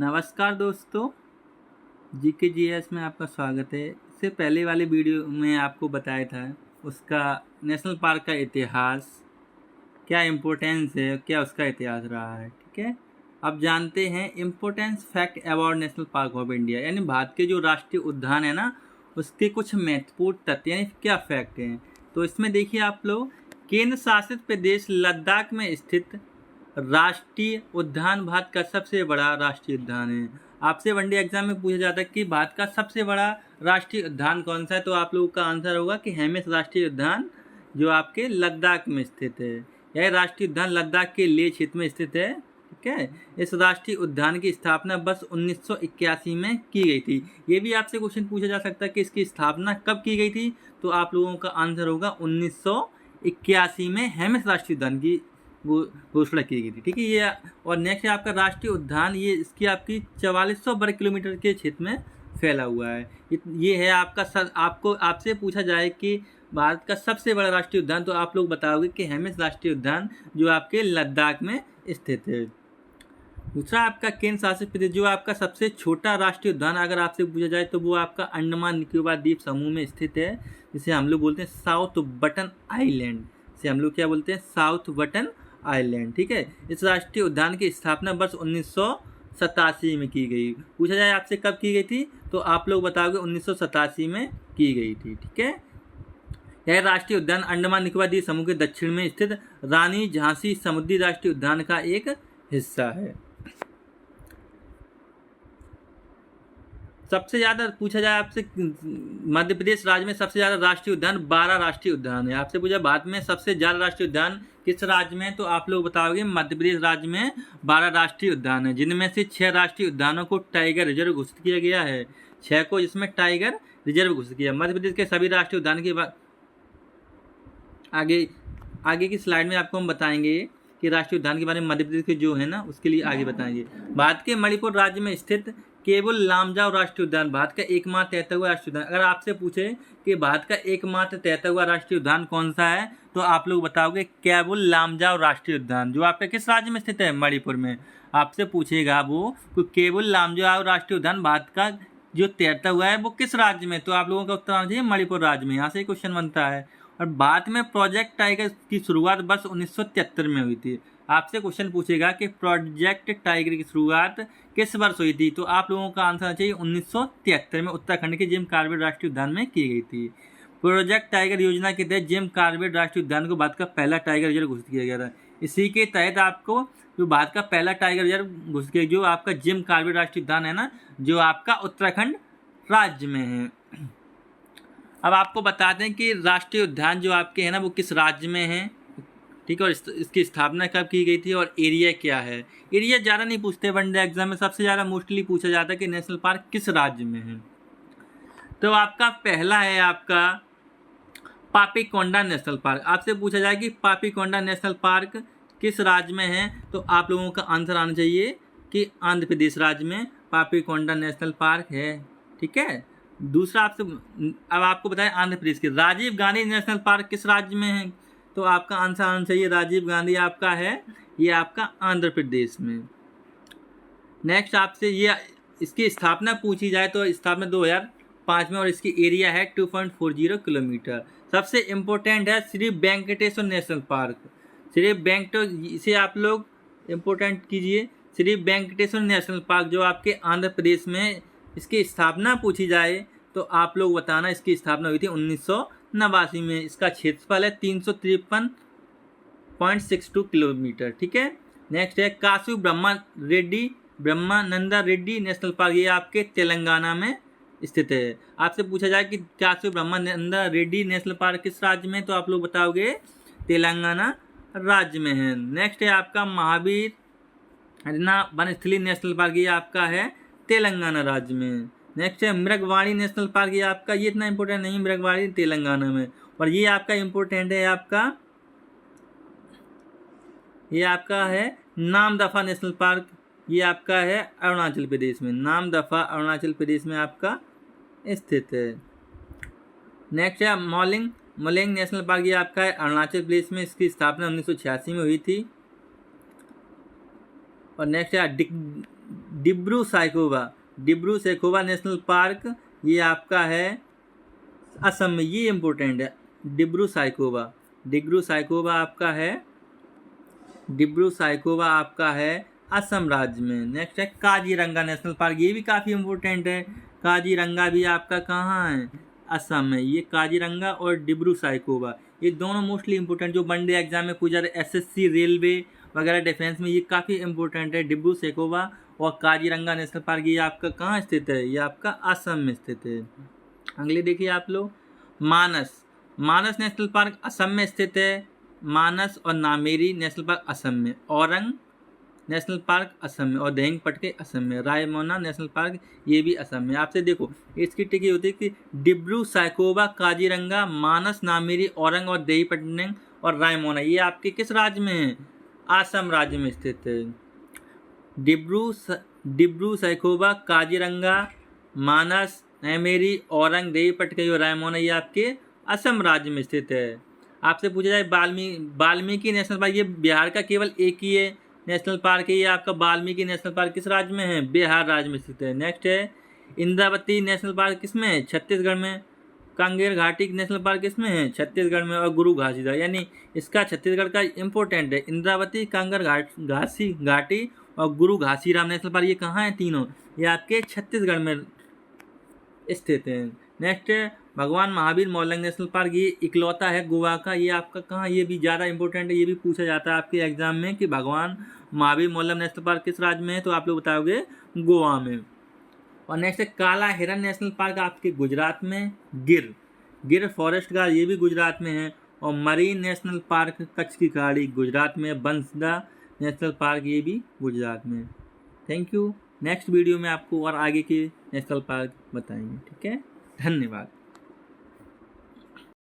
नमस्कार दोस्तों, GKGS में आपका स्वागत है। इससे पहले वाले वीडियो में आपको बताया था उसका नेशनल पार्क का इतिहास, क्या इम्पोर्टेंस है, क्या उसका इतिहास रहा है। ठीक है, अब जानते हैं importance fact about national park of India, यानी भारत के जो राष्ट्रीय उद्यान है ना, उसके कुछ महत्वपूर्ण तथ्य यानी क्या फैक्ट हैं। तो इसमें देखिए आप लोग, केंद्र शासित प्रदेश लद्दाख में स्थित राष्ट्रीय उद्यान भारत का सबसे बड़ा राष्ट्रीय उद्यान है। आपसे वनडे एग्जाम में पूछा जाता है कि भारत का सबसे बड़ा राष्ट्रीय उद्यान कौन सा है, तो आप लोगों का आंसर होगा कि हेमिस राष्ट्रीय उद्यान, जो आपके लद्दाख में स्थित है। यह राष्ट्रीय उद्यान लद्दाख के लेह क्षेत्र में स्थित है। ठीक है, इस राष्ट्रीय उद्यान की स्थापना वर्ष 1981 में की गई थी। ये भी आपसे क्वेश्चन पूछा जा सकता है कि इसकी स्थापना कब की गई थी, तो आप लोगों का आंसर होगा 1981 में हेमिस राष्ट्रीय उद्यान की घोषणा की गई थी। ठीक है, ये और नेक्स्ट है आपका राष्ट्रीय उद्यान, ये इसकी आपकी 4400 वर्ग किलोमीटर के क्षेत्र में फैला हुआ है। ये है आपका आपको आपसे पूछा जाए कि भारत का सबसे बड़ा राष्ट्रीय उद्यान, तो आप लोग बताओगे कि हेमिस राष्ट्रीय उद्यान जो आपके लद्दाख में स्थित है। दूसरा आपका केंद्र शासित प्रदेश, जो आपका सबसे छोटा राष्ट्रीय उद्यान अगर आपसे पूछा जाए तो वो आपका अंडमान निकोबार द्वीप समूह में स्थित है, जिसे हम लोग बोलते हैं साउथ बटन आइलैंड। इसे हम लोग क्या बोलते हैं, साउथ बटन आइलैंड। ठीक है, इस राष्ट्रीय उद्यान की स्थापना वर्ष 1987 में की गई। पूछा जाए आपसे कब की गई थी, तो आप लोग बताओगे 1987 में की गई थी। ठीक है, यह राष्ट्रीय उद्यान अंडमान निकोबार द्वीप समूह के दक्षिण में स्थित रानी झांसी समुद्री राष्ट्रीय उद्यान का एक हिस्सा है। सबसे ज़्यादा पूछा जाए आपसे, मध्य प्रदेश राज्य में सबसे ज़्यादा राष्ट्रीय उद्यान 12 राष्ट्रीय उद्यान है। आपसे पूछा भारत में सबसे ज़्यादा राष्ट्रीय उद्यान किस राज्य में, तो आप लोग बताओगे मध्य प्रदेश राज्य में 12 राष्ट्रीय उद्यान है, जिनमें से 6 राष्ट्रीय उद्यानों को टाइगर रिजर्व घोषित किया गया है। 6 को इसमें टाइगर रिजर्व घोषित किया। मध्य प्रदेश के सभी राष्ट्रीय उद्यान की बात आगे की स्लाइड में आपको हम बताएंगे कि राष्ट्रीय उद्यान के बारे में मध्य प्रदेश के जो है ना, उसके लिए आगे बताएंगे। भारत के मणिपुर राज्य में स्थित केवल लामजाओ राष्ट्रीय उद्यान भारत का एकमात्र तैरता हुआ राष्ट्रीय उद्यान। अगर आपसे पूछे कि भारत का एकमात्र तैरता हुआ राष्ट्रीय उद्यान कौन सा है, तो आप लोग बताओगे केवल लामजाओ राष्ट्रीय उद्यान, जो आपके किस राज्य में स्थित है, मणिपुर में। आपसे पूछेगा वो केवल लामजाओ राष्ट्रीय उद्यान भारत का जो तैरता हुआ है वो किस राज्य में, तो आप लोगों का उत्तर आना चाहिए मणिपुर राज्य में। यहाँ से क्वेश्चन बनता है। और भारत में प्रोजेक्ट टाइगर की शुरुआत वर्ष 1973 में हुई थी। आपसे क्वेश्चन पूछेगा कि प्रोजेक्ट टाइगर की शुरुआत किस वर्ष हुई थी, तो आप लोगों का आंसर चाहिए 1973 में उत्तराखंड के जिम कॉर्बेट राष्ट्रीय उद्यान में की गई थी। प्रोजेक्ट टाइगर योजना के तहत जिम कॉर्बेट राष्ट्रीय उद्यान को भारत का पहला टाइगर रिजर्व घोषित किया गया था। इसी के तहत आपको जो भारत का पहला टाइगर रिजर्व घोषित किया, जो आपका जिम कॉर्बेट राष्ट्रीय उद्यान है ना, जो आपका उत्तराखंड राज्य में है। अब आपको बताते हैं कि राष्ट्रीय उद्यान जो आपके हैं ना, वो किस राज्य में है। ठीक है, और इसकी स्थापना कब की गई थी और एरिया क्या है। एरिया ज़्यादा नहीं पूछते वनडे एग्जाम में, सबसे ज़्यादा मोस्टली पूछा जाता है कि नेशनल पार्क किस राज्य में है। तो आपका पहला है आपका पापीकोंडा नेशनल पार्क। आपसे पूछा जाए कि पापीकोंडा नेशनल पार्क किस राज्य में है, तो आप लोगों का आंसर आना चाहिए कि आंध्र प्रदेश राज्य में पापीकोंडा नेशनल पार्क है। ठीक है, दूसरा आपसे अब आपको बताएं आंध्र प्रदेश के राजीव गांधी नेशनल पार्क किस राज्य में है, तो आपका आंसर आना चाहिए राजीव गांधी आपका है, ये आपका आंध्र प्रदेश में। नेक्स्ट आपसे ये इसकी स्थापना पूछी जाए तो स्थापना 2005 में, और इसकी एरिया है 2.40 किलोमीटर। सबसे इम्पोर्टेंट है श्री वेंकटेश्वर नेशनल पार्क। श्री वेंकटेश्वर, इसे आप लोग इम्पोर्टेंट कीजिए। श्री वेंकटेश्वर नेशनल पार्क जो आपके आंध्र प्रदेश में, इसकी स्थापना पूछी जाए तो आप लोग बताना। इसकी स्थापना हुई थी 1989 में। इसका क्षेत्रफल है 353.62 किलोमीटर। ठीक है, नेक्स्ट है कासू ब्रह्मानंदा रेड्डी नेशनल पार्क, ये आपके तेलंगाना में स्थित है। आपसे पूछा जाए कि कासू ब्रह्मानंदा रेड्डी नेशनल पार्क किस राज्य में, तो आप लोग बताओगे तेलंगाना राज्य में है। नेक्स्ट है आपका महावीर वनस्थली नेशनल पार्क, ये आपका है तेलंगाना राज्य में। नेक्स्ट है मृगवाड़ी नेशनल पार्क, ये आपका, ये इतना इंपॉर्टेंट नहीं, मृगवाड़ी तेलंगाना में। और ये आपका इंपॉर्टेंट है, ये आपका है नामदफा नेशनल पार्क, ये आपका है अरुणाचल प्रदेश में। नामदफा अरुणाचल प्रदेश में आपका स्थित है। नेक्स्ट है मोलेंग नेशनल पार्क, ये आपका है अरुणाचल प्रदेश में। इसकी स्थापना 1986 में हुई थी। और नेक्स्ट है डिब्रू सैखोवा नेशनल पार्क, ये आपका है असम में, ये इम्पोर्टेंट है। डिब्रू सैखोवा आपका है असम राज्य में। नेक्स्ट है काजीरंगा नेशनल पार्क, ये भी काफ़ी इम्पोर्टेंट है। काजीरंगा भी आपका कहाँ है? असम में। ये काजीरंगा और डिब्रू सैखोवा, ये दोनों मोस्टली इंपॉर्टेंट जो वनडे एग्जाम में पूछा जाए, एसएससी, रेलवे वगैरह, डिफेंस में, ये काफ़ी इंपॉर्टेंट है। डिब्रू सैखोवा और काजीरंगा नेशनल पार्क, ये आपका कहाँ स्थित है? ये आपका असम में स्थित है। अगले देखिए आप लोग, मानस नेशनल पार्क असम में स्थित है। मानस और नामेरी नेशनल पार्क असम में। औरंग नेशनल पार्क असम में और देहिंगपटके असम में। रायमोना नेशनल पार्क ये भी असम में। आपसे देखो इसकी टिक ये होती है कि डिब्रू सैखोवा, काजीरंगा, मानस, नामेरी, औरंग और देहीपट्टनम और रायमोना, ये आपके किस राज्य में है? असम राज्य में स्थित है। डिब्रू सैखोवा, काजीरंगा, मानस, नामेरी, औरंग, देहीपट्टनम और रायमोना, ये आपके असम राज्य में स्थित है। आपसे पूछा जाए वाल्मीकि नेशनल पार्क, ये बिहार का केवल एक ही है नेशनल पार्क है। ये आपका वाल्मीकि नेशनल पार्क किस राज्य में है? बिहार राज्य में स्थित है। नेक्स्ट है इंद्रावती नेशनल पार्क किसमें है? छत्तीसगढ़ में। कांगेर घाटी नेशनल पार्क किसमें है? छत्तीसगढ़ में। और गुरु घासीदास, यानी इसका छत्तीसगढ़ का इंपॉर्टेंट है। इंद्रावती, कांगेर घाटी और गुरु घासीराम नेशनल पार्क, ये कहाँ है? तीनों ये आपके छत्तीसगढ़ में स्थित है। नेक्स्ट है भगवान महावीर मोरलंग नेशनल पार्क, ये इकलौता है गोवा का। ये आपका कहाँ? ये भी ज़्यादा इंपॉर्टेंट है, ये भी पूछा जाता है आपके एग्जाम में कि भगवान महावीर मोरलंग नेशनल पार्क किस राज्य में है, तो आप लोग बताओगे गोवा में। और नेक्स्ट है काला हिरन नेशनल पार्क आपके गुजरात में। गिर फॉरेस्ट गार्ड, ये भी गुजरात में है। और मरीन नेशनल पार्क कच्छ की खाड़ी गुजरात में। बंसदा नेशनल पार्क, ये भी गुजरात में। Thank you. नेक्स्ट वीडियो में आपको और आगे के नेशनल पार्क बताएंगे। ठीक है, धन्यवाद।